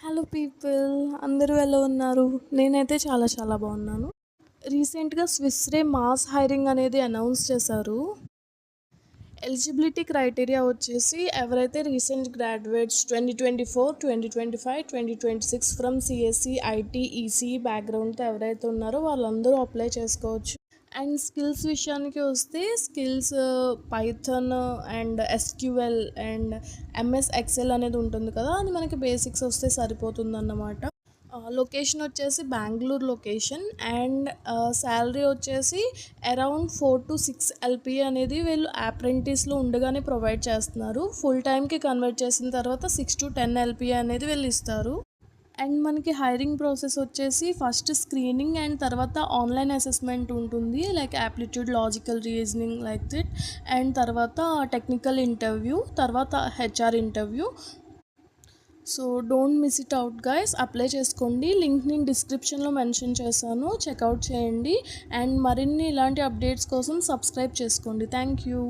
Hello people, అందరూ ఎలా ఉన్నారు? నేనైతే చాలా చాలా బాగున్నాను. రీసెంట్గా స్విస్ రే మాస్ హైరింగ్ అనేది అనౌన్స్ చేశారు. ఎలిజిబిలిటీ క్రైటీరియా వచ్చేసి ఎవరైతే recent graduates 2024, 2025, 2026 from CSC, IT, ECE బ్యాక్గ్రౌండ్తో ఎవరైతే ఉన్నారో వాళ్ళందరూ అప్లై చేసుకోవచ్చు. అండ్ స్కిల్స్ విషయానికి వస్తే skills Python and SQL and MS Excel అనేది ఉంటుంది కదా, అది మనకి బేసిక్స్ వస్తే సరిపోతుందన్నమాట. లొకేషన్ వచ్చేసి బెంగళూరు లొకేషన్. అండ్ శాలరీ వచ్చేసి అరౌండ్ 4 to 6 ఎల్పిఏ అనేది వీళ్ళు అప్రెంటిస్లో ఉండగానే ప్రొవైడ్ చేస్తున్నారు. ఫుల్ టైంకి కన్వర్ట్ చేసిన తర్వాత 6 to 10 ఎల్పిఏ అనేది వీళ్ళు ఇస్తారు. అండ్ మనకి హైరింగ్ ప్రాసెస్ వచ్చేసి ఫస్ట్ స్క్రీనింగ్ అండ్ తర్వాత ఆన్లైన్ అసెస్మెంట్ ఉంటుంది, like aptitude, logical reasoning like that. And తర్వాత టెక్నికల్ ఇంటర్వ్యూ, తర్వాత HR interview. So don't miss it out guys, apply చేసుకోండి. లింక్ నేను డిస్క్రిప్షన్లో మెన్షన్ చేశాను, చెక్అవుట్ చేయండి. అండ్ మరిన్ని ఇలాంటి అప్డేట్స్ కోసం సబ్స్క్రైబ్ చేసుకోండి. Thank you.